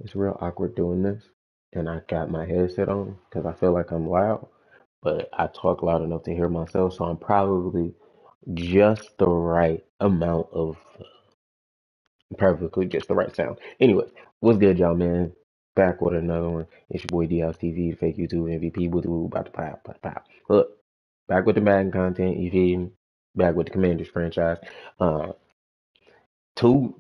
It's real awkward doing this, and I got my headset on because I feel like I'm loud, but I talk loud enough to hear myself, so I'm probably just the right amount of perfectly just the right sound. Anyway, what's good, y'all, man? Back with another one. It's your boy DL's TV, the fake YouTube MVP. Woo about to pop. Look, back with the Madden content. You feel me? Back with the Commanders franchise. Uh, two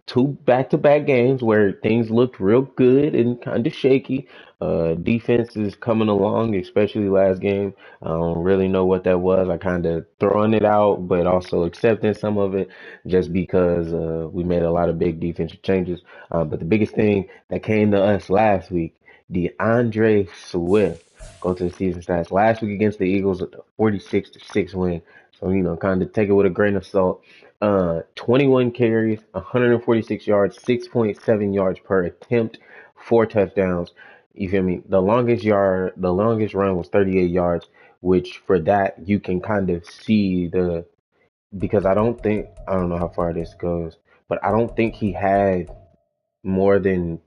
back to back games where things looked real good and kind of shaky. Defense is coming along, especially last game. I don't really know what that was. I kind of throwing it out, but also accepting some of it just because we made a lot of big defensive changes. But the biggest thing that came to us last week, DeAndre Swift. Go to the season stats last week against the Eagles with a 46-6 win. So, kind of take it with a grain of salt. 21 carries, 146 yards, 6.7 yards per attempt, 4 touchdowns. You feel me? The longest run was 38 yards, which for that you can kind of see because I don't know how far this goes, but I don't think he had more than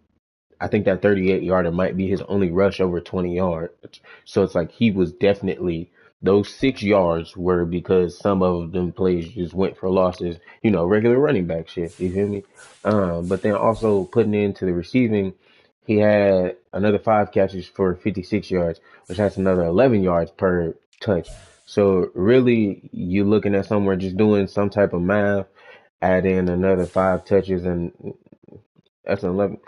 I think that 38 yarder might be his only rush over 20 yards. So it's like he was definitely those 6 yards were because some of them plays just went for losses, regular running back shit. You feel me? But then also putting into the receiving, he had another 5 catches for 56 yards, which has another 11 yards per touch. So really, you looking at somewhere just doing some type of math, add in another 5 touches, and that's an 11,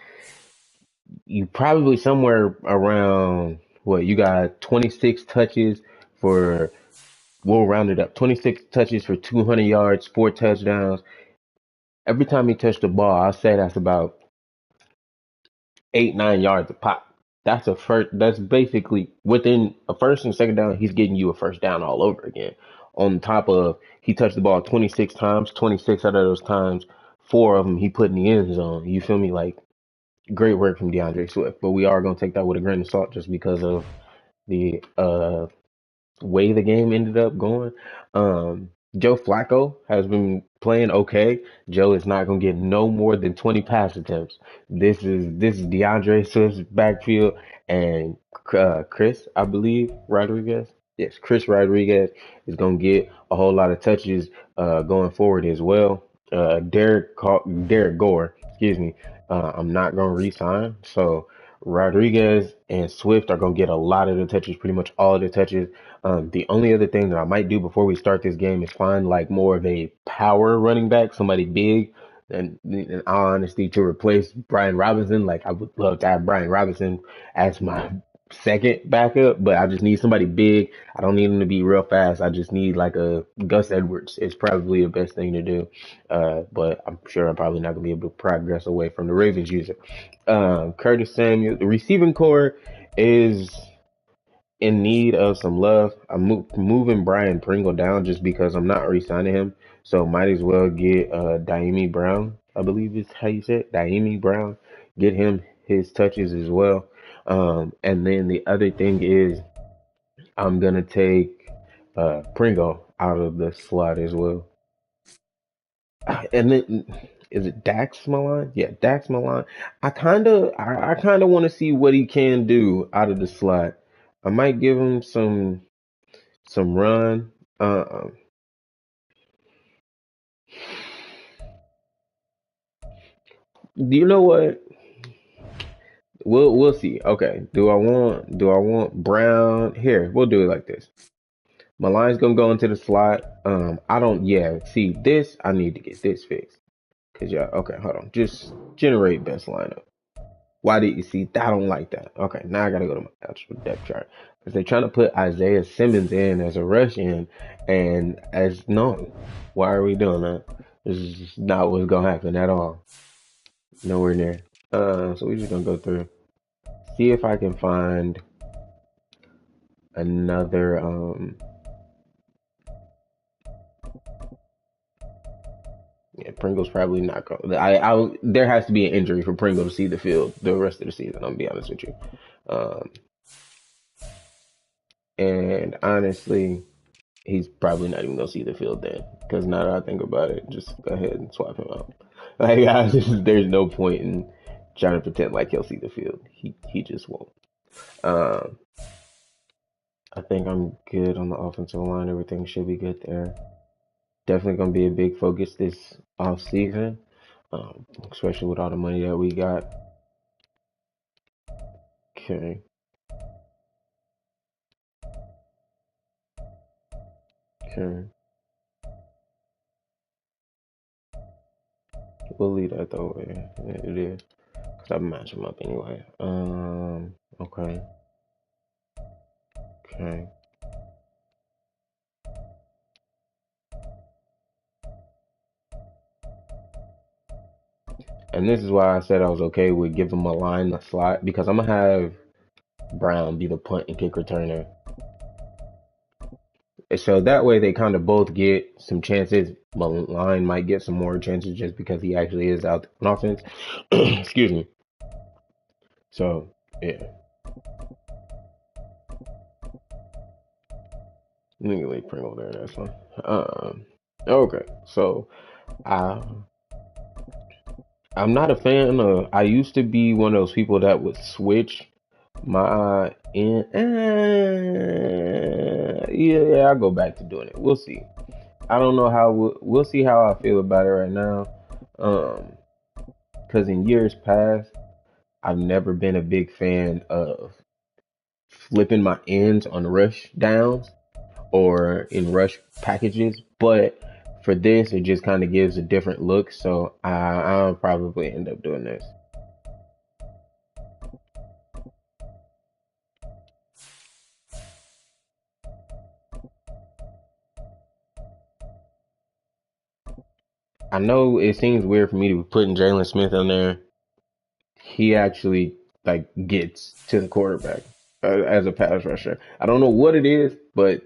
you probably somewhere around what you got 26 touches for we'll round it up 26 touches for 200 yards, 4 touchdowns. Every time he touched the ball, I say that's about 8-9 yards a pop. That's basically within a first and second down, he's getting you a first down all over again. On top of he touched the ball 26 times, 26 out of those times, four of them he put in the end zone. You feel me? Like, great work from DeAndre Swift, but we are going to take that with a grain of salt just because of the way the game ended up going. Joe Flacco has been playing okay. Joe is not going to get no more than 20 pass attempts. This is DeAndre Swift's backfield, and Chris, I believe, Rodriguez. Yes, Chris Rodriguez is going to get a whole lot of touches going forward as well. Derek Gore, excuse me. I'm not going to re-sign, so Rodriguez and Swift are going to get a lot of the touches, pretty much all of the touches. The only other thing that I might do before we start this game is find like more of a power running back, somebody big, and in all honesty, to replace Brian Robinson. Like, I would love to have Brian Robinson as my second backup, but I just need somebody big. I don't need him to be real fast. I just need like a Gus Edwards. It's probably the best thing to do. But I'm sure I'm probably not gonna be able to progress away from the Ravens user. Curtis Samuel, the receiving core is in need of some love. I'm moving Brian Pringle down just because I'm not re-signing him. So might as well get Daimi Brown, I believe is how you say it. Daimi Brown. Get him his touches as well. And then the other thing is I'm gonna take Pringle out of the slot as well. And then is it Dax Milan? Yeah, Dax Milan. I kinda want to see what he can do out of the slot. I might give him some run. Do you know what? We'll see. Okay. Do I want Brown? Here, we'll do it like this. Milan's gonna go into the slot. I don't. Yeah. See this. I need to get this fixed. Cause yeah. Okay. Hold on. Just generate best lineup. Why did you see? I don't like that. Okay, now I gotta go to my actual depth chart because they're trying to put Isaiah Simmons in as a rush in, and as no, why are we doing that? This is just not what's gonna happen at all. Nowhere near. So we're just gonna go through, see if I can find another. Yeah, Pringle's probably not going. There has to be an injury for Pringle to see the field the rest of the season. I'm gonna be honest with you. Um, and honestly, he's probably not even gonna see the field then. Because now that I think about it, just go ahead and swap him out. Like, there's no point in trying to pretend like he'll see the field. He just won't. Um, I think I'm good on the offensive line. Everything should be good there. Definitely gonna be a big focus this off season, especially with all the money that we got. Okay, okay. We'll leave that though. It is. Cause I match them up anyway. Okay, okay. And this is why I said I was okay with giving him a line in the slot because I'm gonna have Brown be the punt and kick returner. So that way they kind of both get some chances. But line might get some more chances just because he actually is out on offense. Excuse me. So yeah, let me leave Pringle there. That's fine. Okay. So I I'm not a fan of. I used to be one of those people that would switch my in. Yeah, I'll go back to doing it. We'll see. I don't know how we'll see how I feel about it right now. Um, because in years past, I've never been a big fan of flipping my ends on rush downs or in rush packages, but for this, it just kind of gives a different look. So I'll probably end up doing this. I know it seems weird for me to be putting Jalen Smith on there. He actually like gets to the quarterback as a pass rusher. I don't know what it is, but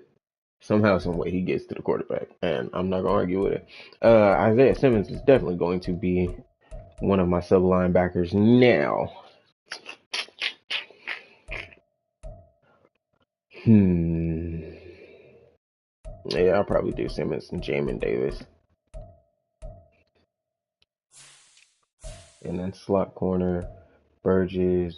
somehow, some way, he gets to the quarterback, and I'm not gonna argue with it. Isaiah Simmons is definitely going to be one of my sub linebackers now. Hmm. Yeah, I'll probably do Simmons and Jamin Davis, and then slot corner Burgess.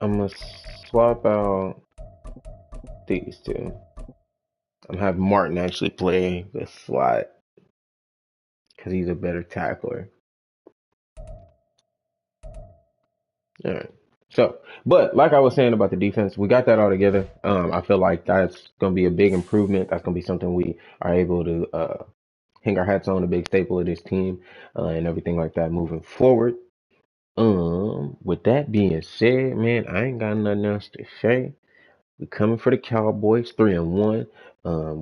I'm gonna swap out these two. I'm gonna have Martin actually play the slot because he's a better tackler. All right. So, but like I was saying about the defense, we got that all together. I feel like that's going to be a big improvement. That's going to be something we are able to hang our hats on, a big staple of this team, and everything like that moving forward. With that being said, man, I ain't got nothing else to say. We coming for the Cowboys, 3-1.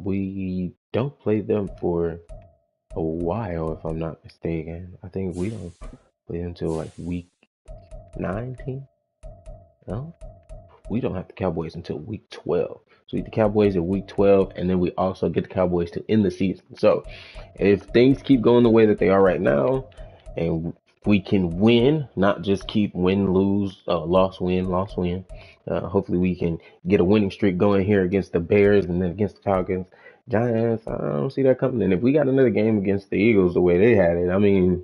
We don't play them for a while, if I'm not mistaken. I think we don't play them until like week 19. No, we don't have the Cowboys until week 12. So we get the Cowboys at week 12, and then we also get the Cowboys to end the season. So if things keep going the way that they are right now, and we can win, not just keep win, lose, loss, win, loss, win. Hopefully we can get a winning streak going here against the Bears and then against the Falcons. Giants, I don't see that coming. And if we got another game against the Eagles the way they had it, I mean,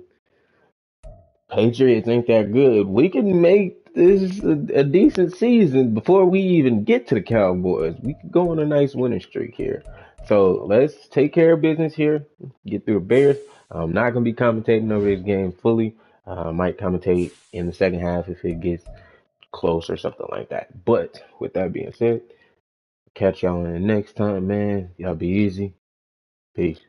Patriots ain't that good. We can make this a decent season before we even get to the Cowboys. We could go on a nice winning streak here. So let's take care of business here. Get through the Bears. I'm not gonna be commentating over this game fully. I might commentate in the second half if it gets close or something like that. But with that being said, catch y'all in the next time, man. Y'all be easy. Peace.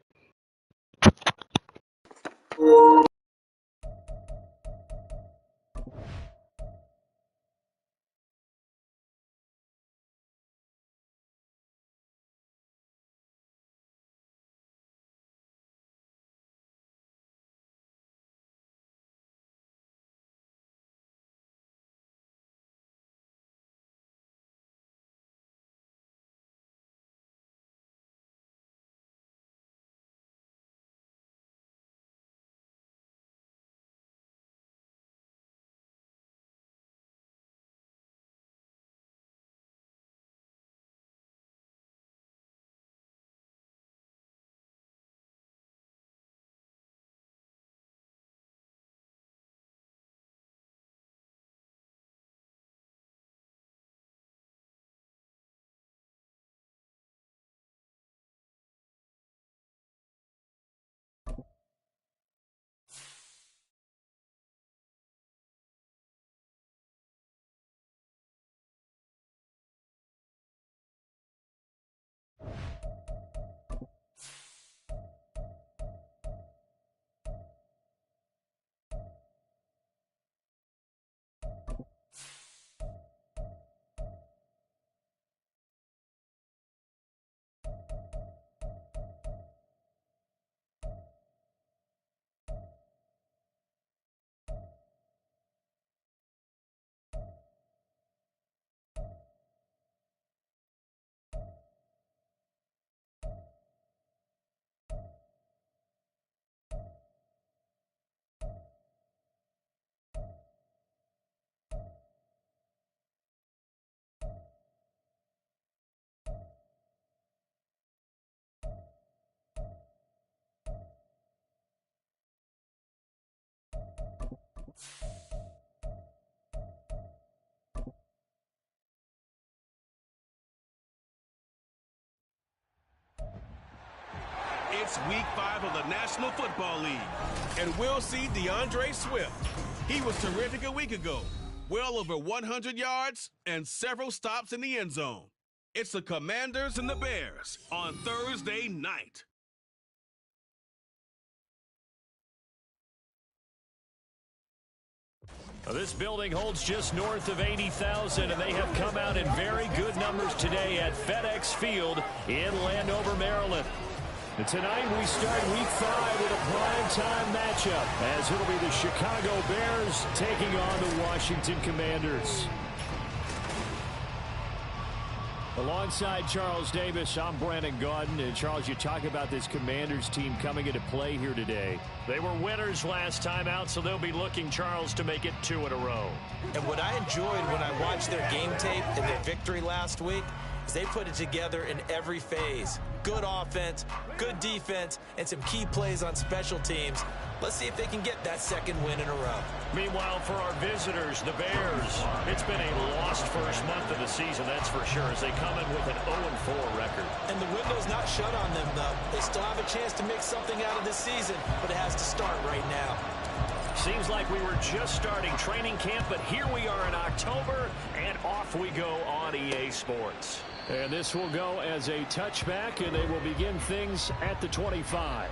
It's Week 5 of the National Football League, and we'll see DeAndre Swift. He was terrific a week ago, well over 100 yards and several stops in the end zone. It's the Commanders and the Bears on Thursday night. This building holds just north of 80,000, and they have come out in very good numbers today at FedEx Field in Landover, Maryland. And tonight we start Week 5 with a primetime matchup, as it'll be the Chicago Bears taking on the Washington Commanders. Alongside Charles Davis, I'm Brandon Gaudin. And Charles, you talk about this Commanders team coming into play here today. They were winners last time out, so they'll be looking, Charles, to make it 2 in a row. And what I enjoyed when I watched their game tape and their victory last week is they put it together in every phase. Good offense, good defense, and some key plays on special teams. Let's see if they can get that second win in a row. Meanwhile, for our visitors, the Bears, it's been a lost first month of the season, that's for sure, as they come in with an 0-4 record. And the window's not shut on them, though. They still have a chance to make something out of this season, but it has to start right now. Seems like we were just starting training camp, but here we are in October, and off we go on EA Sports. And this will go as a touchback, and they will begin things at the 25.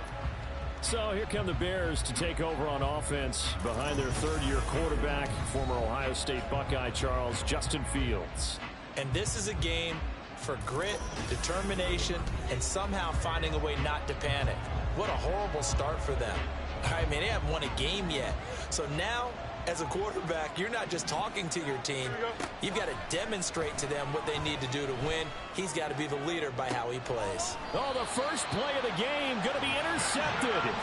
So here come the Bears to take over on offense behind their third-year quarterback, former Ohio State Buckeye Charles, Justin Fields. And this is a game for grit, determination, and somehow finding a way not to panic. What a horrible start for them. I mean, they haven't won a game yet. So now, as a quarterback, you're not just talking to your team. You've got to demonstrate to them what they need to do to win. He's got to be the leader by how he plays. Oh, the first play of the game going to be intercepted.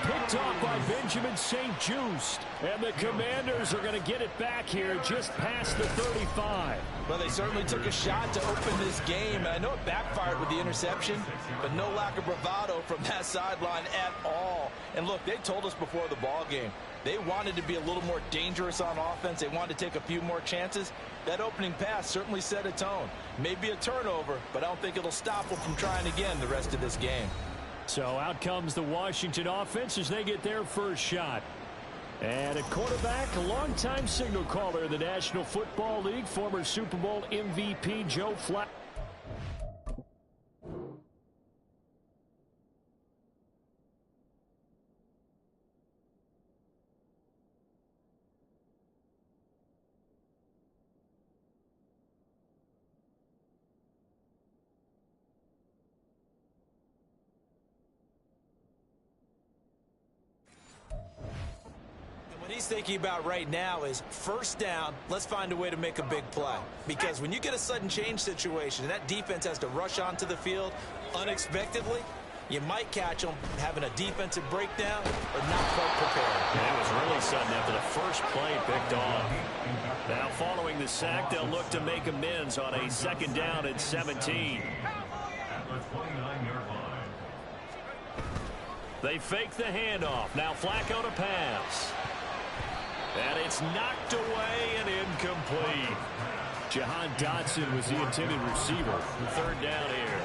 Picked off by Benjamin St-Juste. And the Commanders are going to get it back here just past the 35. Well, they certainly took a shot to open this game. And I know it backfired with the interception, but no lack of bravado from that sideline at all. And look, they told us before the ball game, they wanted to be a little more dangerous on offense. They wanted to take a few more chances. That opening pass certainly set a tone. Maybe a turnover, but I don't think it'll stop them from trying again the rest of this game. So out comes the Washington offense as they get their first shot. And at quarterback, a longtime signal caller in the National Football League, former Super Bowl MVP Joe Flacco. What he's thinking about right now is first down, let's find a way to make a big play. Because when you get a sudden change situation and that defense has to rush onto the field unexpectedly, you might catch them having a defensive breakdown or not quite prepared. It was really sudden after the first play picked off. Now following the sack, they'll look to make amends on a second down at 17. They fake the handoff. Now Flacco to pass. And it's knocked away and incomplete. Jahan Dotson was the intended receiver. Third down here.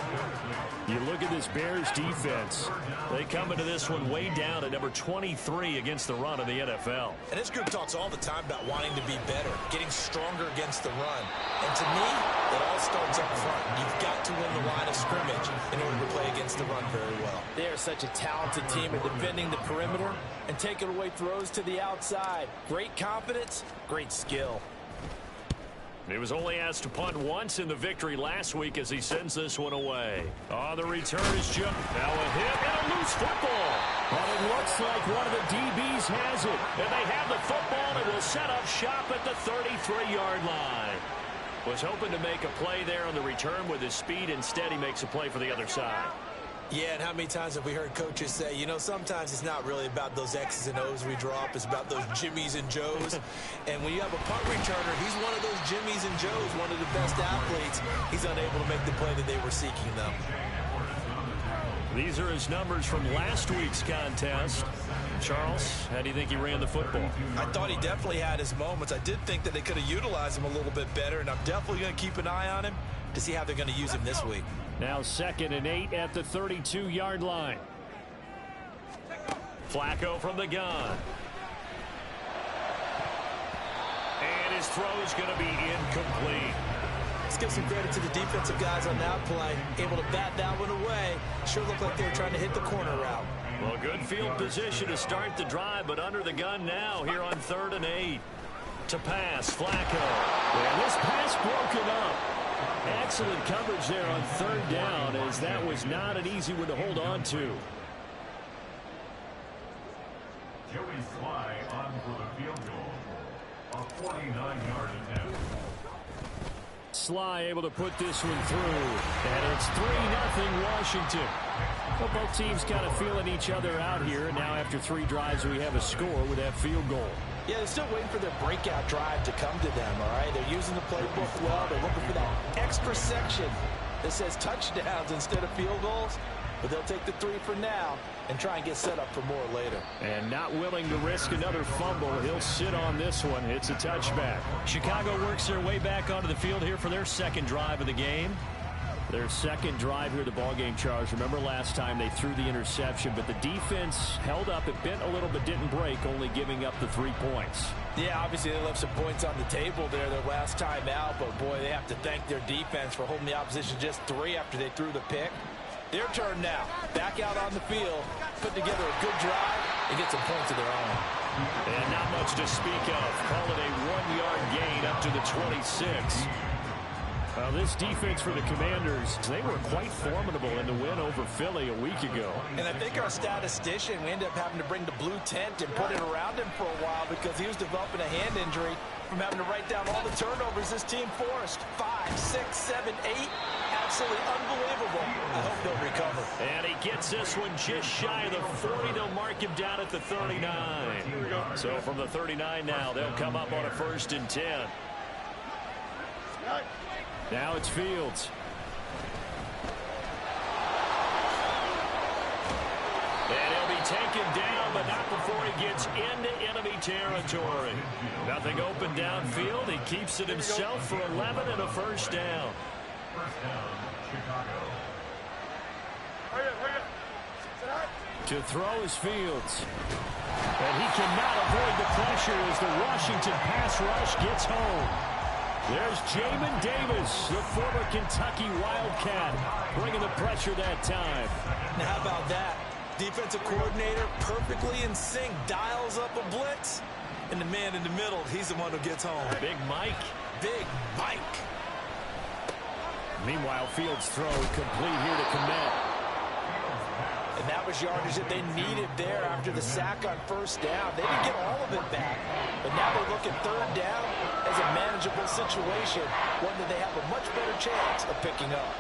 You look at this Bears defense. They come into this one way down at number 23 against the run in the NFL. And this group talks all the time about wanting to be better, getting stronger against the run. And to me, it all starts up front. You've got to win the line of scrimmage in order to play against the run very well. They are such a talented team at defending the perimeter and taking away throws to the outside. Great confidence, great skill. He was only asked to punt once in the victory last week as he sends this one away. On the return is Joe. Now a hit and a loose football. And it looks like one of the DBs has it. And they have the football and will set up shop at the 33-yard line. Was hoping to make a play there on the return with his speed. Instead, he makes a play for the other side. Yeah, and how many times have we heard coaches say, you know, sometimes it's not really about those X's and O's we drop. It's about those Jimmies and Joes. And when you have a punt returner, he's one of those Jimmies and Joes, one of the best athletes. He's unable to make the play that they were seeking, though. These are his numbers from last week's contest. Charles, how do you think he ran the football? I thought he definitely had his moments. I did think that they could have utilized him a little bit better, and I'm definitely going to keep an eye on him. to see how they're going to use him this week. Now 2nd and 8 at the 32-yard line. Flacco from the gun. And his throw is going to be incomplete. Let's give some credit to the defensive guys on that play. Able to bat that one away. Sure looked like they were trying to hit the corner route. Well, good field position to start the drive, but under the gun now here on 3rd and 8. To pass, Flacco. And this pass broken up. Excellent coverage there on 3rd down, as that was not an easy one to hold on to. Joey Sly on for the field goal. A 49-yard attempt. Sly able to put this one through. And it's 3-0 Washington. Well, both teams kind of feeling each other out here. And now after 3 drives, we have a score with that field goal. Yeah, they're still waiting for their breakout drive to come to them, all right? They're using the playbook well. They're looking for that extra section that says touchdowns instead of field goals. But they'll take the 3 for now and try and get set up for more later. And not willing to risk another fumble. He'll sit on this one. It's a touchback. Chicago works their way back onto the field here for their 2nd drive of the game. Their 2nd drive here, the ballgame, Charles. Remember last time they threw the interception, but the defense held up. It bent a little but didn't break, only giving up the 3 points. Yeah, obviously they left some points on the table there their last time out, but boy, they have to thank their defense for holding the opposition just 3 after they threw the pick. Their turn now. Back out on the field, put together a good drive, and get some points of their own. And not much to speak of. Call it a 1-yard gain up to the 26. Well, this defense for the Commanders, they were quite formidable in the win over Philly a week ago. And I think our statistician, we ended up having to bring the blue tent and put it around him for a while because he was developing a hand injury from having to write down all the turnovers this team forced. 5, 6, 7, 8. Absolutely unbelievable. I hope they'll recover. And he gets this one just shy of the 40. They'll mark him down at the 39. So from the 39 now, they'll come up on a 1st and 10. Now it's Fields. And he'll be taken down, but not before he gets into enemy territory. Nothing open downfield. He keeps it himself for 11 and a 1st down. First down, Chicago. To throw is Fields. And he cannot avoid the pressure as the Washington pass rush gets home. There's Jamin Davis, the former Kentucky Wildcat, bringing the pressure that time. Now how about that? Defensive coordinator perfectly in sync, dials up a blitz. And the man in the middle, he's the one who gets home. Big Mike. Big Mike. Meanwhile, Fields' throw complete here to Kmet. And that was yardage that they needed there after the sack on 1st down. They didn't get all of it back, but now they look at 3rd down as a manageable situation, one that they have a much better chance of picking up.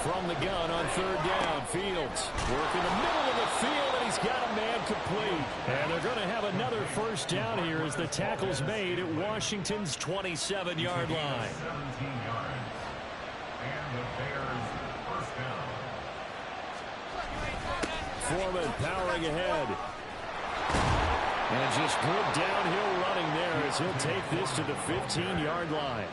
From the gun on 3rd down, Fields working the middle of the field, and he's got a man complete. And they're going to have another 1st down here as the tackle's made at Washington's 27-yard line. 17 yards. And the Bears' 1st down. Foreman powering ahead. And just good downhill running there as he'll take this to the 15-yard line.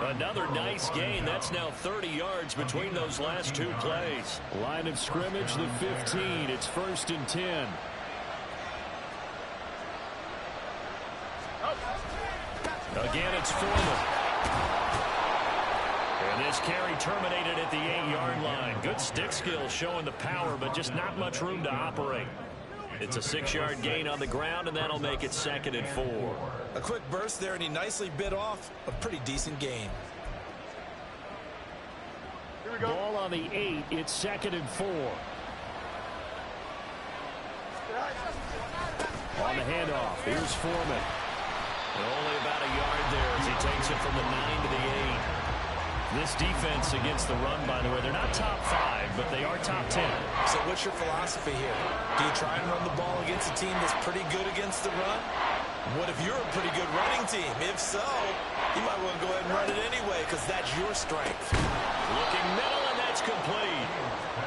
Another nice gain. That's now 30 yards between those last 2 plays. Line of scrimmage, the 15. It's 1st and 10. Again, it's Foreman. And this carry terminated at the 8-yard line. Good stick skills showing the power, but just not much room to operate. It's a 6-yard gain on the ground, and that'll make it 2nd and 4. A quick burst there, and he nicely bit off a pretty decent gain. Here we go. Ball on the 8. It's 2nd and 4. On the handoff, here's Foreman. Only about a yard there as he takes it from the 9 to the 8. This defense against the run, by the way, they're not top 5, but they are top 10. So what's your philosophy here? Do you try and run the ball against a team that's pretty good against the run? What if you're a pretty good running team? If so, you might want to go ahead and run it anyway because that's your strength. Looking middle, and that's complete.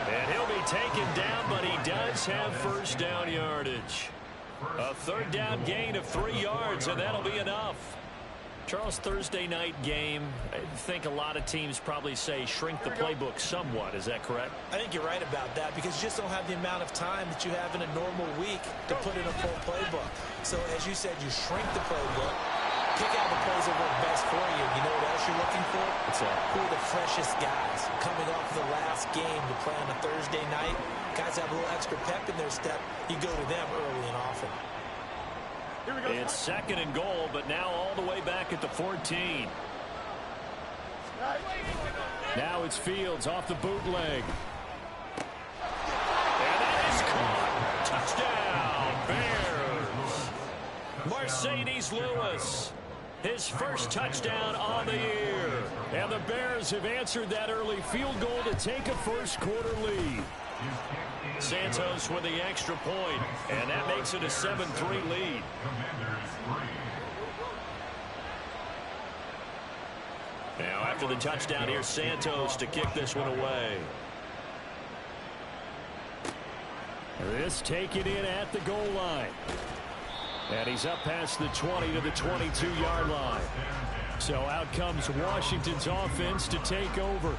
And he'll be taken down, but he does have 1st down yardage. A 3rd down gain of 3 yards, and that'll be enough. Charles, Thursday night game, I think a lot of teams probably say shrink the playbook somewhat. Is that correct? I think you're right about that because you just don't have the amount of time that you have in a normal week to put in a full playbook. So as you said, you shrink the playbook, pick out the plays that work best for you. You know what else you're looking for? What's that? Who are the freshest guys coming off the last game to play on a Thursday night? Guys have a little extra pep in their step. You go to them early and often. It's second and goal, but now all the way back at the 14. Now it's Fields off the bootleg. And that is caught. Touchdown, Bears. Mercedes Lewis, his first touchdown on the year. And the Bears have answered that early field goal to take a first quarter lead. Santos with the extra point, and that makes it a 7-3 lead. Now after the touchdown, here's Santos to kick this one away. This taken in at the goal line. And he's up past the 20 to the 22-yard line. So out comes Washington's offense to take over.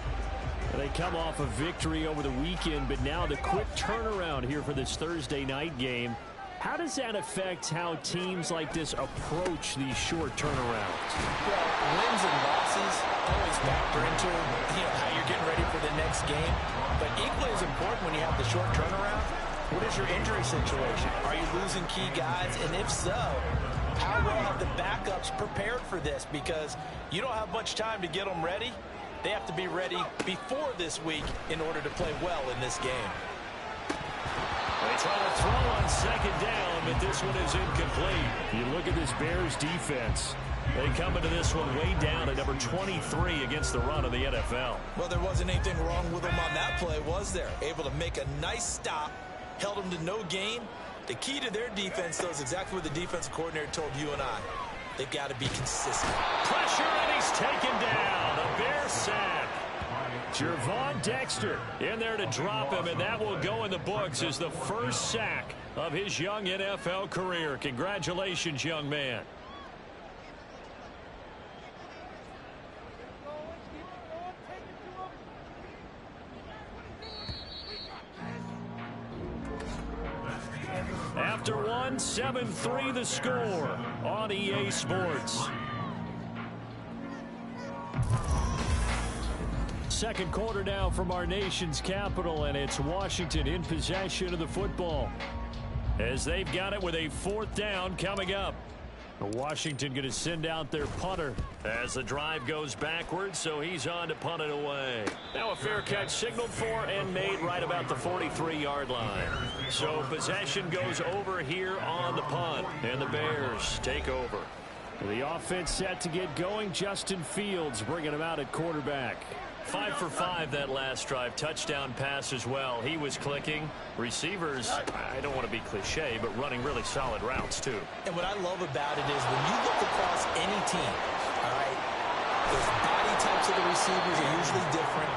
They come off a victory over the weekend, but now the quick turnaround here for this Thursday night game. How does that affect how teams like this approach these short turnarounds? Well, wins and losses always factor into how you're getting ready for the next game. But equally as important when you have the short turnaround, what is your injury situation? Are you losing key guys? And if so, how well have the backups prepared for this? Because you don't have much time to get them ready. They have to be ready before this week in order to play well in this game. They try to throw on second down, but this one is incomplete. You look at this Bears defense. They come into this one way down at number 23 against the run of the NFL. Well, there wasn't anything wrong with them on that play, was there? Able to make a nice stop, held them to no gain. The key to their defense, though, is exactly what the defensive coordinator told you and I. They've got to be consistent. Pressure, and he's taken down. A Bear sack. Gervon Dexter in there to drop him, and that will go in the books as the first sack of his young NFL career. Congratulations, young man. After one, 7-3 the score on EA Sports. Second quarter now from our nation's capital, and it's Washington in possession of the football as they've got it with a fourth down coming up. Washington going to send out their punter as the drive goes backwards, so he's on to punt it away. Now a fair catch signaled for and made right about the 43-yard line. So possession goes over here on the punt, and the Bears take over. The offense set to get going. Justin Fields bringing him out at quarterback. 5 for 5 that last drive. Touchdown pass as well. He was clicking. Receivers, I don't want to be cliche, but running really solid routes too. And what I love about it is when you look across any team, all right, the body types of the receivers are usually different.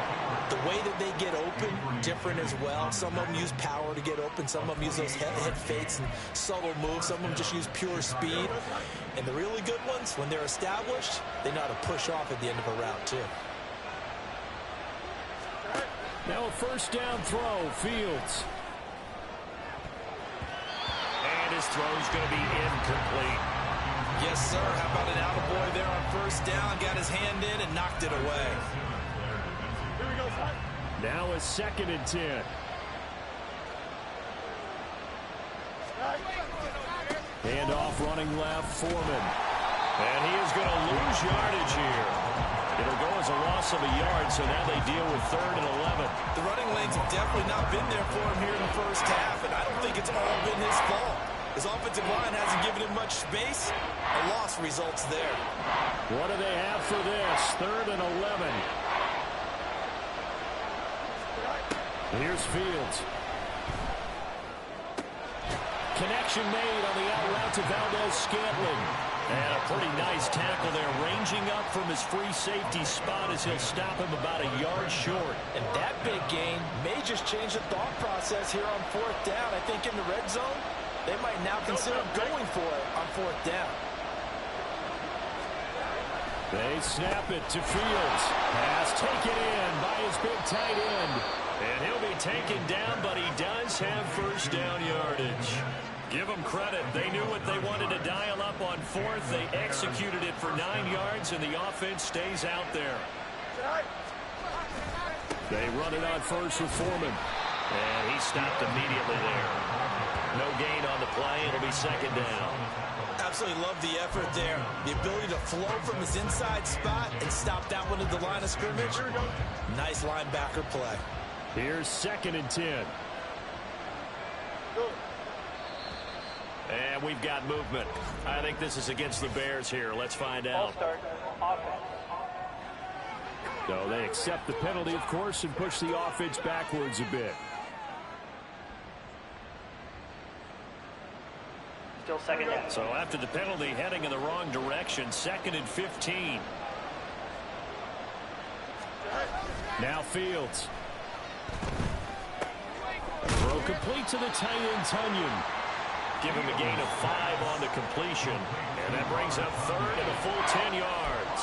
The way that they get open, different as well. Some of them use power to get open. Some of them use those head fakes and subtle moves. Some of them just use pure speed. And the really good ones, when they're established, they know how to push off at the end of a route too. Now a first down throw, Fields. And his throw's going to be incomplete. Yes, sir. How about an attaboy there on first down? Got his hand in and knocked it away. Now a 2nd and 10. Handoff running left, Foreman. And he is going to lose yardage here. It'll go as a loss of a yard, so now they deal with 3rd and 11. The running lanes have definitely not been there for him here in the first half, and I don't think it's all been his fault. His offensive line hasn't given him much space. A loss results there. What do they have for this? 3rd and 11. Here's Fields. Connection made on the out route to Valdez-Scantling. And a pretty nice tackle there, ranging up from his free safety spot as he'll stop him about a yard short. And that big gain may just change the thought process here on 4th down. I think in the red zone, they might now consider going for it on 4th down. They snap it to Fields. Pass taken in by his big tight end. And he'll be taken down, but he does have first down yardage. Give them credit. They knew what they wanted to dial up on fourth. They executed it for 9 yards, and the offense stays out there. They run it on first with Foreman. And he stopped immediately there. No gain on the play. It'll be second down. Absolutely love the effort there. The ability to flow from his inside spot and stop that one at the line of scrimmage. Nice linebacker play. Here's 2nd and 10. And we've got movement. I think this is against the Bears here. Let's find out. So they accept the penalty, of course, and push the offense backwards a bit. Still second down. So after the penalty, heading in the wrong direction, 2nd and 15. Now Fields. Throw complete to the tight end, Tunyon. Give him a gain of 5 on the completion. And that brings up 3rd and a full 10 yards.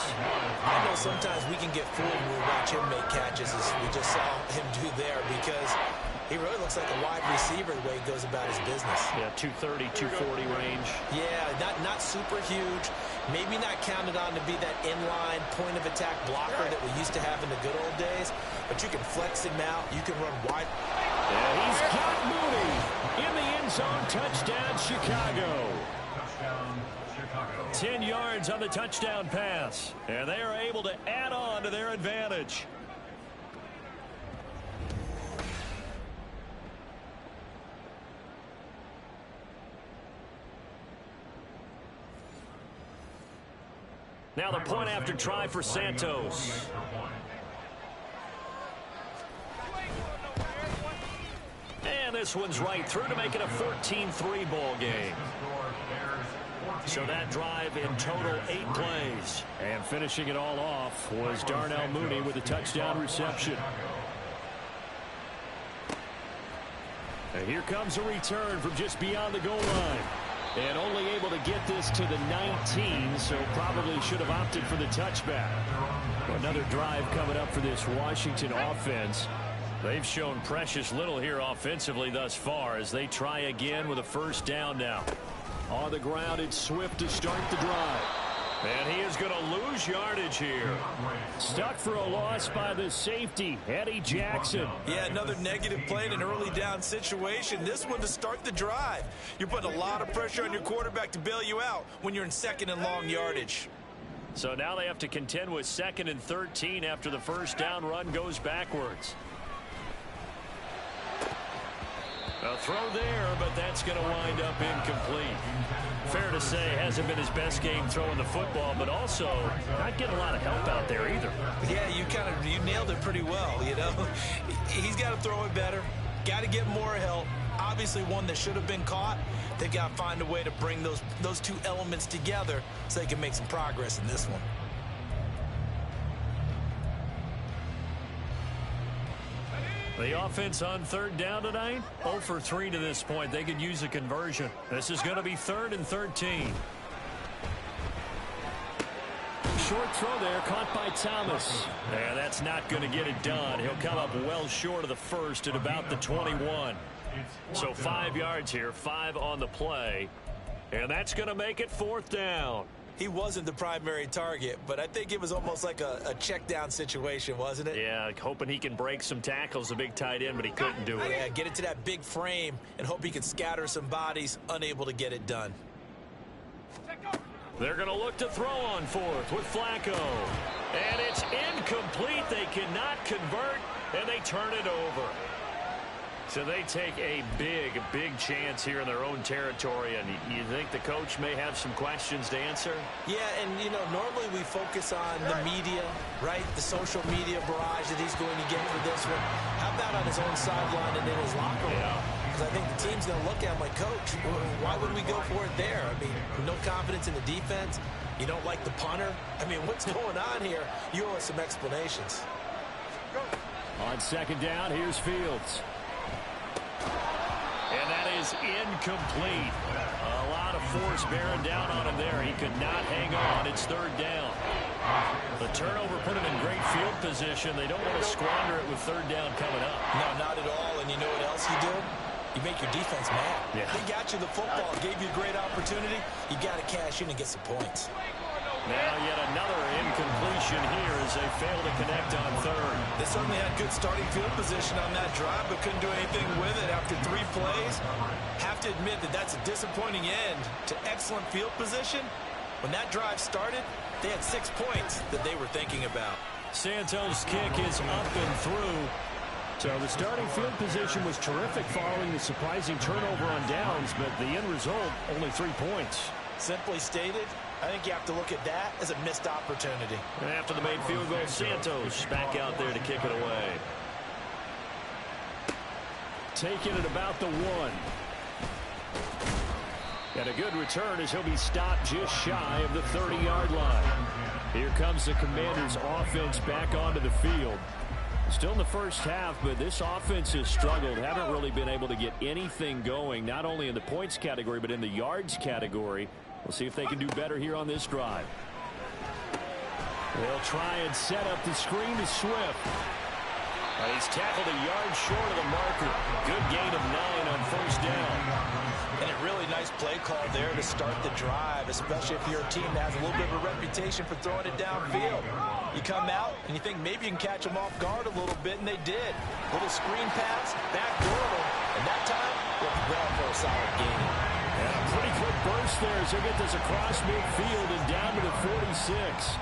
I know sometimes we can get fooled when we watch him make catches, as we just saw him do there, because he really looks like a wide receiver the way he goes about his business. Yeah, 230, 240 range. Yeah, not super huge. Maybe not counted on to be that inline point-of-attack blocker that we used to have in the good old days, but you can flex him out. You can run wide. And he's got Mooney in the end zone. Touchdown, Chicago. Touchdown, Chicago. 10 yards on the touchdown pass. And they are able to add on to their advantage. Now the point after try for Santos. And this one's right through to make it a 14-3 ball game. So that drive in total 8 plays. And finishing it all off was Darnell Mooney with a touchdown reception. And here comes a return from just beyond the goal line. And only able to get this to the 19, so probably should have opted for the touchback. Another drive coming up for this Washington offense. They've shown precious little here offensively thus far as they try again with a first down now. On the ground, it's Swift to start the drive. And he is going to lose yardage here. Stuck for a loss by the safety, Eddie Jackson. Yeah, another negative play in an early down situation. This one to start the drive. You're putting a lot of pressure on your quarterback to bail you out when you're in 2nd and long yardage. So now they have to contend with 2nd and 13 after the first down run goes backwards. A throw there, but that's going to wind up incomplete. Fair to say, hasn't been his best game throwing the football, but also not getting a lot of help out there either. Yeah, you nailed it pretty well, you know. He's got to throw it better. Got to get more help. Obviously one that should have been caught. They've got to find a way to bring those two elements together so they can make some progress in this one. The offense on 3rd down tonight, 0 for 3 to this point. They could use a conversion. This is going to be 3rd and 13. Short throw there, caught by Thomas. Yeah, that's not going to get it done. He'll come up well short of the first at about the 21. So 5 yards here, 5 on the play. And that's going to make it 4th down. He wasn't the primary target, but I think it was almost like a check down situation, wasn't it? Yeah, hoping he can break some tackles, a big tight end, but he couldn't do it. Yeah, get it to that big frame and hope he can scatter some bodies, unable to get it done. They're going to look to throw on 4th with Flacco. And it's incomplete. They cannot convert, and they turn it over. So they take a big chance here in their own territory, and you think the coach may have some questions to answer? Yeah, and, you know, normally we focus on the media, right? The social media barrage that he's going to get for this one. How about on his own sideline and in his locker room? Because I think the team's going to look at him like, Coach, why would we go for it there? I mean, no confidence in the defense. You don't like the punter. I mean, what's going on here? You owe us some explanations. On 2nd down, here's Fields. And that is incomplete. A lot of force bearing down on him there. He could not hang on. It's 3rd down. The turnover put them in great field position. They don't want to squander it with third down coming up. No, not at all. And you know what else you do? You make your defense mad. Yeah. They got you the football, gave you a great opportunity. You got to cash in and get some points. Now yet another incompletion here as they fail to connect on third. They certainly had good starting field position on that drive, but couldn't do anything with it after 3 plays. Have to admit that that's a disappointing end to excellent field position. When that drive started, they had 6 points that they were thinking about. Santos' kick is up and through. So the starting field position was terrific following the surprising turnover on downs, but the end result, only 3 points. Simply stated, I think you have to look at that as a missed opportunity. And after the made field goal, Santos back out there to kick it away. Taking it about the 1. And a good return as he'll be stopped just shy of the 30-yard line. Here comes the Commanders' offense back onto the field. Still in the first half, but this offense has struggled. Haven't really been able to get anything going, not only in the points category, but in the yards category. We'll see if they can do better here on this drive. They'll try and set up the screen to Swift. But he's tackled a yard short of the marker. Good gain of 9 on first down. And a really nice play call there to start the drive, especially if you're a team that has a little bit of a reputation for throwing it downfield. You come out and you think maybe you can catch them off guard a little bit, and they did. Little screen pass, backdoor them, and that time, they're going for a solid gain. And a pretty quick burst there as they get this across midfield and down to the 46.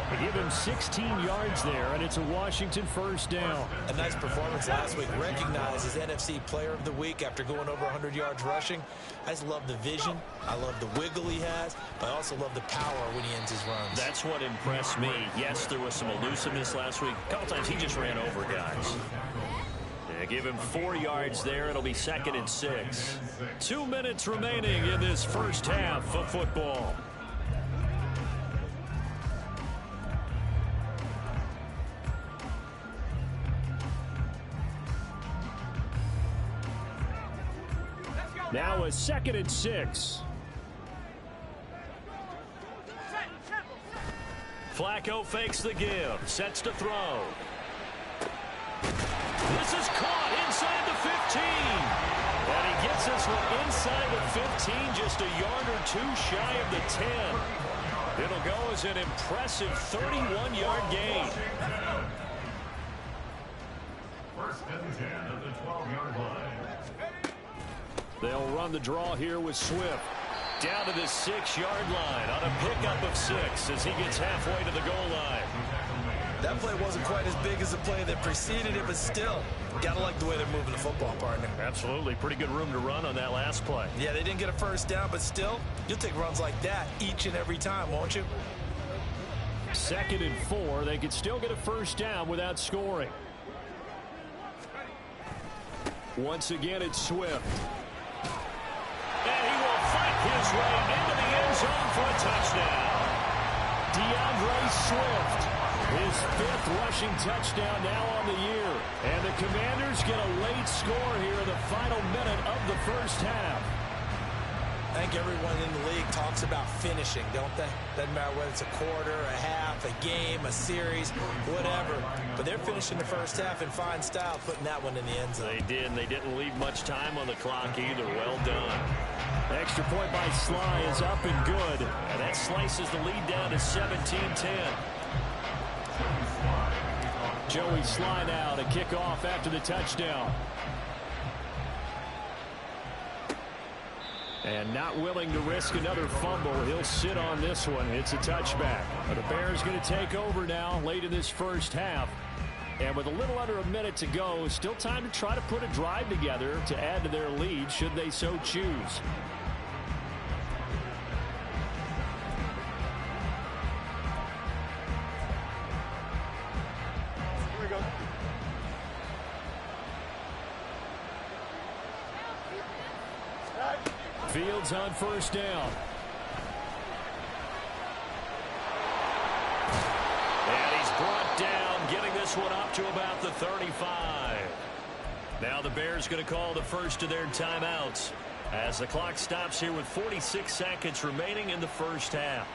They give him 16 yards there, and it's a Washington first down. A nice performance last week. Recognized as NFC Player of the Week after going over 100 yards rushing. I just love the vision. I love the wiggle he has. But I also love the power when he ends his runs. That's what impressed me. Yes, there was some elusiveness last week. A couple times he just ran over guys. They give him 4 yards there. It'll be 2nd and 6. 2 minutes remaining in this first half of football. Now a 2nd and 6. Flacco fakes the give, sets to throw. This is caught inside the 15. And he gets this one inside the 15, just a yard or 2 shy of the 10. It'll go as an impressive 31-yard gain. First and 10 at the 12-yard line. They'll run the draw here with Swift. Down to the 6-yard line on a pickup of 6 as he gets halfway to the goal line. That play wasn't quite as big as the play that preceded it, but still, gotta like the way they're moving the football, partner. Absolutely. Pretty good room to run on that last play. Yeah, they didn't get a first down, but still, you'll take runs like that each and every time, won't you? 2nd and 4. They could still get a first down without scoring. Once again, it's Swift. And he will fight his way into the end zone for a touchdown. DeAndre Swift, his 5th rushing touchdown now on the year. And the Commanders get a late score here in the final minute of the first half. I think everyone in the league talks about finishing, don't they? Doesn't matter whether it's a quarter, a half, a game, a series, whatever. But they're finishing the first half in fine style, putting that one in the end zone. They did, and they didn't leave much time on the clock either. Well done. Extra point by Sly is up and good. And that slices the lead down to 17-10. Joey Sly now to kick off after the touchdown. And not willing to risk another fumble. He'll sit on this one. It's a touchback. But the Bears going to take over now late in this first half. And with a little under a minute to go, still time to try to put a drive together to add to their lead should they so choose. Fields on first down. And he's brought down, getting this one up to about the 35. Now the Bears going to call the first of their timeouts as the clock stops here with 46 seconds remaining in the first half.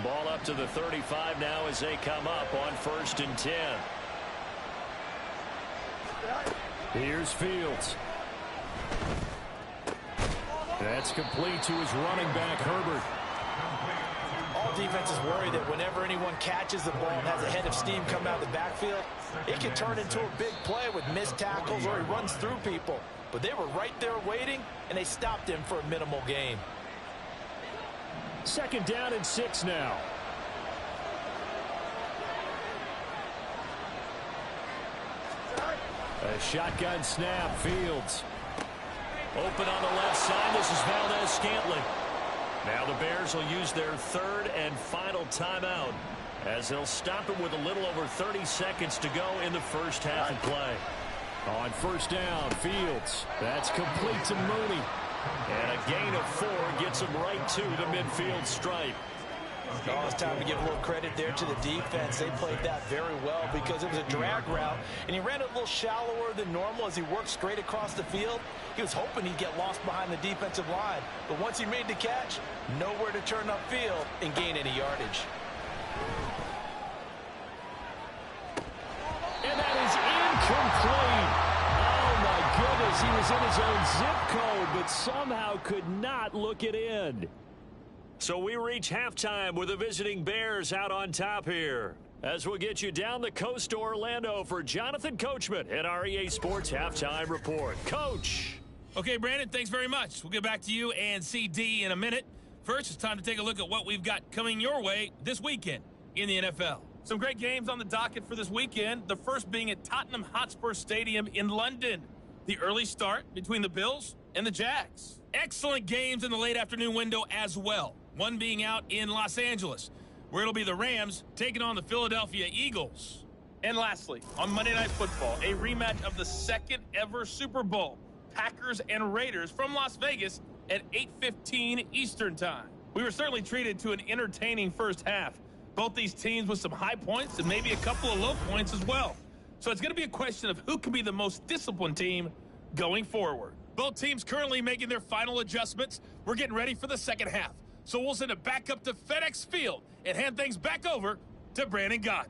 Ball up to the 35 now as they come up on 1st and 10. Here's Fields. That's complete to his running back, Herbert. All defenses worry that whenever anyone catches the ball and has a head of steam come out of the backfield, it can turn into a big play with missed tackles or he runs through people. But they were right there waiting, and they stopped him for a minimal gain. 2nd down and 6 now. A shotgun snap, Fields. Open on the left side. This is Valdez-Scantling. Now the Bears will use their 3rd and final timeout as they'll stop it with a little over 30 seconds to go in the first half of play. On 1st down, Fields. That's complete to Mooney. And a gain of 4 gets him right to the midfield stripe. Oh, it's time to give a little credit there to the defense. They played that very well because it was a drag route, and he ran it a little shallower than normal as he worked straight across the field. He was hoping he'd get lost behind the defensive line, but once he made the catch, nowhere to turn upfield and gain any yardage. And that is incomplete. Oh, my goodness. He was in his own zip code, but somehow could not look it in. So we reach halftime with the visiting Bears out on top here. As we'll get you down the coast to Orlando for Jonathan Coachman at our EA Sports Halftime Report. Coach. Okay, Brandon, thanks very much. We'll get back to you and CD in a minute. First, it's time to take a look at what we've got coming your way this weekend in the NFL. Some great games on the docket for this weekend, the first being at Tottenham Hotspur Stadium in London. The early start between the Bills and the Jags. Excellent games in the late afternoon window as well. One being out in Los Angeles, where it'll be the Rams taking on the Philadelphia Eagles. And lastly, on Monday Night Football, a rematch of the 2nd ever Super Bowl. Packers and Raiders from Las Vegas at 8:15 Eastern Time. We were certainly treated to an entertaining first half. Both these teams with some high points and maybe a couple of low points as well. So it's going to be a question of who can be the most disciplined team going forward. Both teams currently making their final adjustments. We're getting ready for the second half. So we'll send it back up to FedEx Field and hand things back over to Brandon Gott.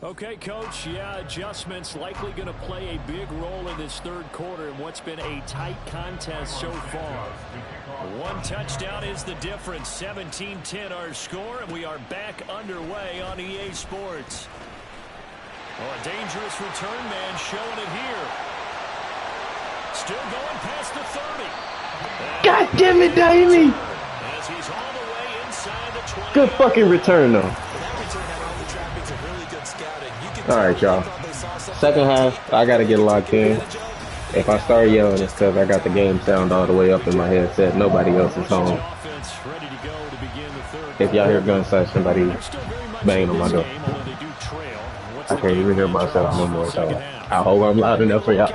Okay, Coach, yeah, adjustments likely going to play a big role in this 3rd quarter in what's been a tight contest so far. One touchdown is the difference. 17-10 our score, and we are back underway on EA Sports. Oh, a dangerous return man showing it here. Still going past the 30. God damn it, Davey! As he's all the way inside the 20. Good fucking return, though. All right, y'all. Second half, I got to get locked in. If I start yelling, it's because I got the game sound all the way up in my headset. Nobody else is home. If y'all hear gunshots, somebody banging on my door. I can't even hear myself no more, so I hope I'm loud enough for y'all.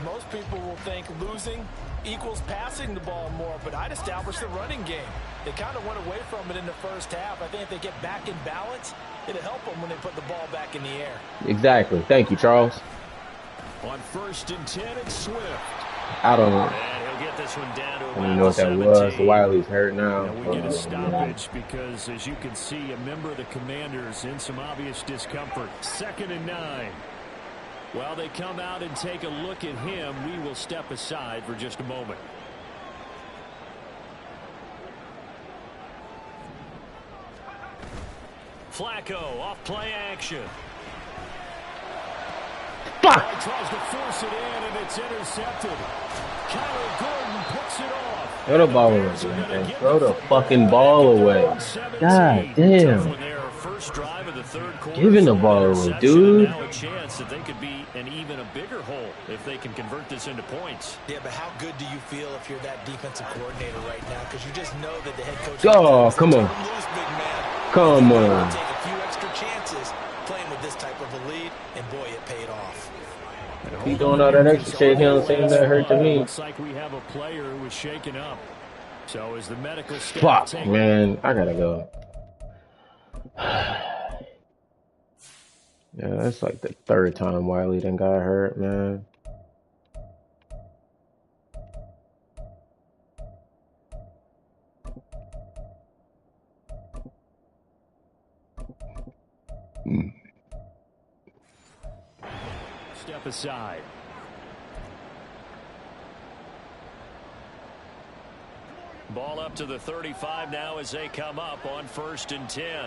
Most people will think losing equals passing the ball more, but I'd establish the running game. They kind of went away from it in the first half. I think if they get back in balance, it'll help them when they put the ball back in the air. Exactly. Thank you, Charles. On 1st and 10, it's Swift. I don't know. And he'll get this one down to I don't know what that was. Wiley's hurt now. And we get a stoppage because, as you can see, a member of the Commanders in some obvious discomfort. 2nd and 9. While they come out and take a look at him, we will step aside for just a moment. Flacco off play action. Fuck! Tries to force it in, and it's intercepted. Kyler Gordon picks it off. Throw the ball away, man. Throw the fucking ball away. God damn. First drive of the 3rd quarter. Giving the ball away, dude. Now a chance that they could be an even a bigger hole if they can convert this into points. Yeah, but how good do you feel if you're that defensive coordinator right now? Because you just know that the head coach. Oh, come on. Come on. Take a few extra chances playing with this type of a lead, and boy, it paid off. He doing all that extra shit. He don't seem that hurt to me. Looks like we have a player who was shaken up. So is the medical staff Fuck, taking... man. I gotta go. Yeah, that's like the third time Wiley done got hurt, man. Step aside. Ball up to the 35 now as they come up on 1st and 10.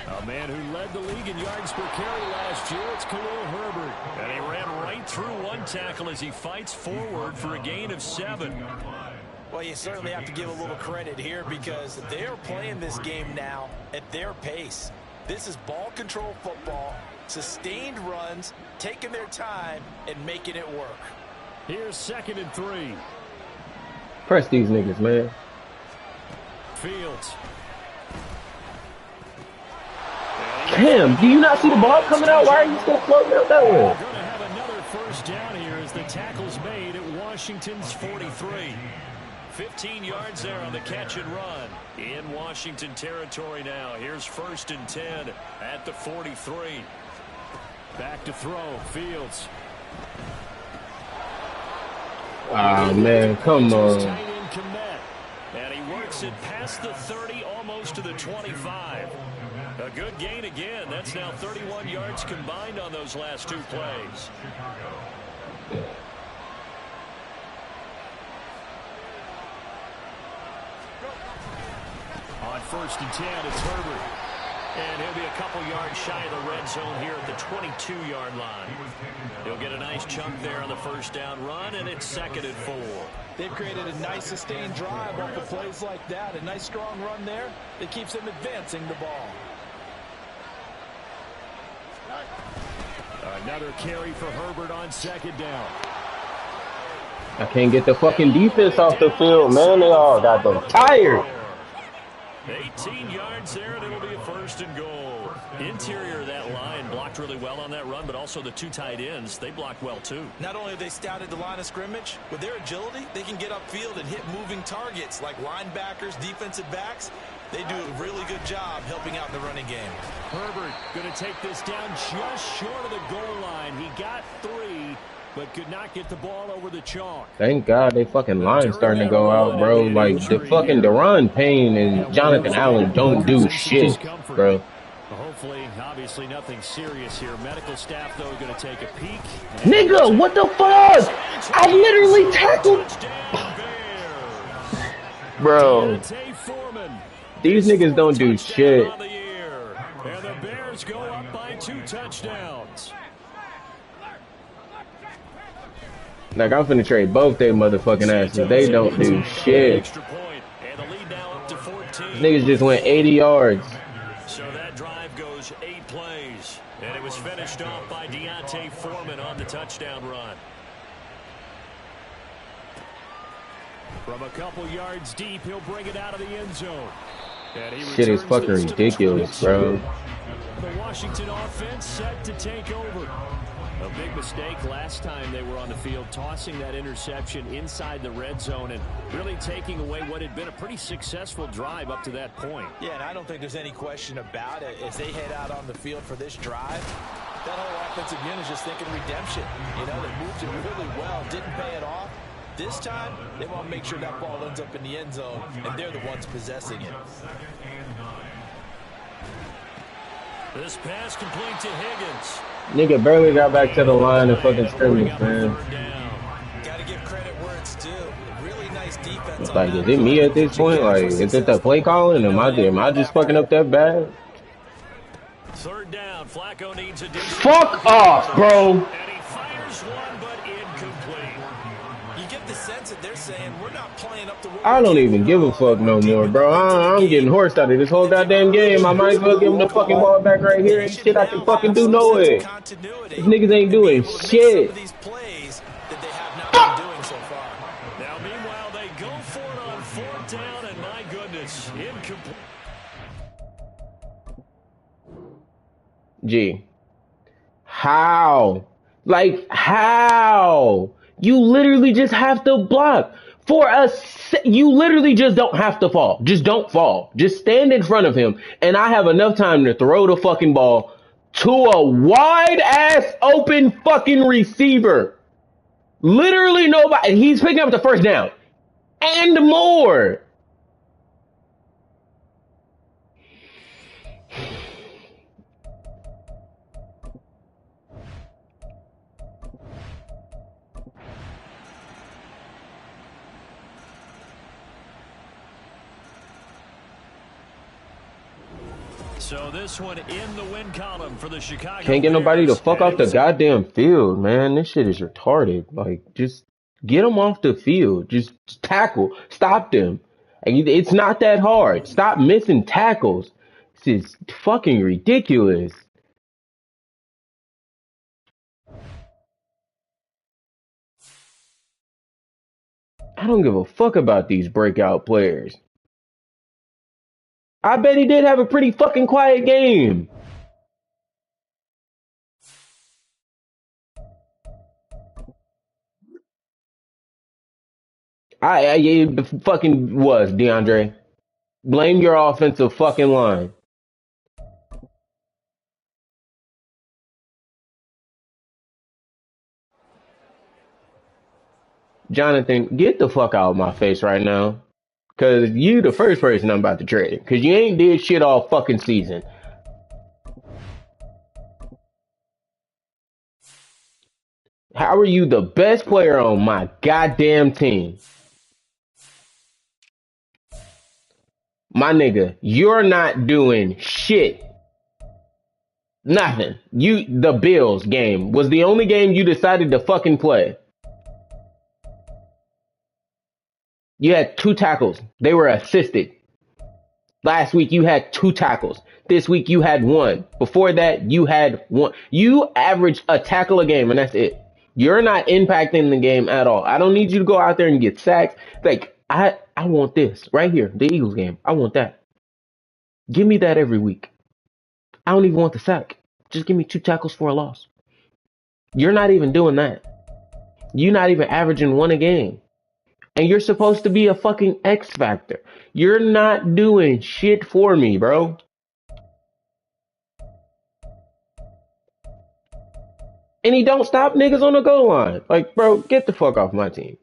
A man who led the league in yards per carry last year, it's Khalil Herbert. And he ran right through one tackle as he fights forward for a gain of 7. Well, you certainly have to give a little credit here because they are playing this game now at their pace. This is ball control football, sustained runs, taking their time, and making it work. Here's 2nd and 3. Press these niggas, man. Fields. Damn, do you not see the ball coming out? Why are you still floating out that way? We're going to have another 1st down here as the tackle's made at Washington's 43. 15 yards there on the catch and run. In Washington territory now. Here's 1st and 10 at the 43. Back to throw. Fields. Ah, man, come on. And he works it past the 30, almost to the 25. A good gain again. That's now 31 yards combined on those last 2 plays. On 1st and 10, it's Herbert. And he'll be a couple yards shy of the red zone here at the 22-yard line. He'll get a nice chunk there on the 1st down run, and it's 2nd and 4. They've created a nice sustained drive off of plays like that. A nice strong run there that keeps them advancing the ball. Another carry for Herbert on 2nd down. I can't get the fucking defense off the field, man. They all got them tired. 18 yards there, and it'll be a 1st and goal. Interior of that line blocked really well on that run, but also the 2 tight ends, they blocked well too. Not only have they scouted the line of scrimmage, with their agility, they can get upfield and hit moving targets like linebackers, defensive backs. They do a really good job helping out in the running game. Herbert going to take this down just short of the goal line. He got 3, but could not get the ball over the chalk. Thank God they fucking line starting to go out, bro. Like, the fucking Deron Payne and Jonathan Allen don't do shit, bro. Hopefully, obviously nothing serious here. Medical staff, though, going to take a peek. Nigga, what the fuck? I literally tackled. Bro, these niggas don't do shit. And the Bears go up by 2 touchdowns. Like, I'm finna trade both their motherfucking asses. They don't do shit. These niggas just went 80 yards. So that drive goes 8 plays. And it was finished off by Deontay Foreman on the touchdown run. From a couple yards deep, he'll bring it out of the end zone. Shit is fucking ridiculous, bro. The Washington offense set to take over. A big mistake last time they were on the field, tossing that interception inside the red zone and really taking away what had been a pretty successful drive up to that point. Yeah, and I don't think there's any question about it. As they head out on the field for this drive, that whole offensive unit is just thinking redemption. You know, they moved it really well, didn't pay it off. This time, they want to make sure that ball ends up in the end zone, and they're the ones possessing it. This pass complete to Higgins. Nigga barely got back to the line of fucking scrimmage, man. Gotta give credit where it's due. Really nice defense. It's like, is it me at this point? Like, is it the play calling? Am I just fucking up that bad? 3rd down. Flacco needs a Fuck off, bro. And he fires one, but incomplete. You get the sense that they're saying we're not playing up to what I don't even give a fuck no more, bro. I'm getting horsed out of this whole goddamn game. I might as well give him the fucking ball back right here. Ain't shit I can fucking do nowhere. These niggas ain't doing shit. Now, meanwhile, they go for it on 4th down, and my goodness, incomplete. G. How? Like, how? You literally just have to block. You literally just don't have to fall. Just don't fall. Just stand in front of him, and I have enough time to throw the fucking ball to a wide ass open fucking receiver. Literally nobody. He's picking up the first down and more. So this one in the win column for the Chicago Can't get nobody to Bears, fuck and off it the was goddamn field, man. This shit is retarded. Like, just get them off the field. Just tackle. Stop them. And it's not that hard. Stop missing tackles. This is fucking ridiculous. I don't give a fuck about these breakout players. I bet he did have a pretty fucking quiet game. It fucking was, DeAndre. Blame your offensive fucking line. Jonathan, get the fuck out of my face right now. Cause you the first person I'm about to trade. Cause you ain't did shit all fucking season. How are you the best player on my goddamn team? My nigga, you're not doing shit. Nothing. The Bills game was the only game you decided to fucking play. You had 2 tackles. They were assisted. Last week you had 2 tackles. This week you had 1. Before that you had 1. You average a tackle a game and that's it. You're not impacting the game at all. I don't need you to go out there and get sacks. Like I want this right here, the Eagles game. I want that. Give me that every week. I don't even want the sack. Just give me 2 tackles for a loss. You're not even doing that. You're not even averaging 1 a game. And you're supposed to be a fucking X factor. You're not doing shit for me, bro. And he don't stop niggas on the goal line. Like, bro, get the fuck off my team.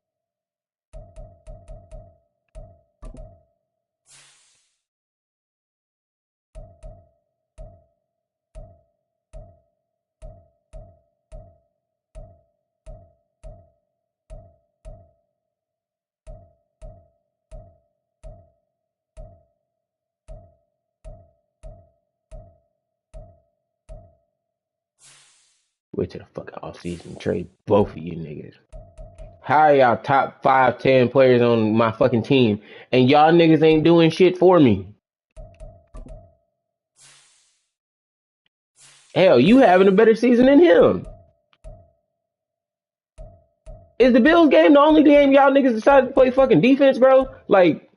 Wait till the fucking offseason trade both of you niggas. How are y'all top 5, 10 players on my fucking team and y'all niggas ain't doing shit for me? Hell, you having a better season than him. Is the Bills game the only game y'all niggas decided to play fucking defense, bro? Like,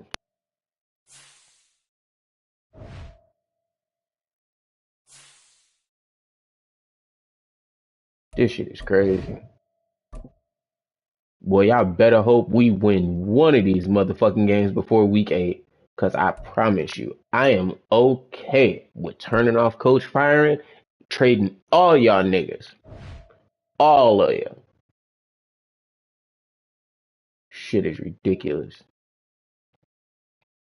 this shit is crazy. Boy, y'all better hope we win one of these motherfucking games before week 8. Cause I promise you, I am okay with turning off Coach firing, trading all y'all niggas. All of you. Shit is ridiculous.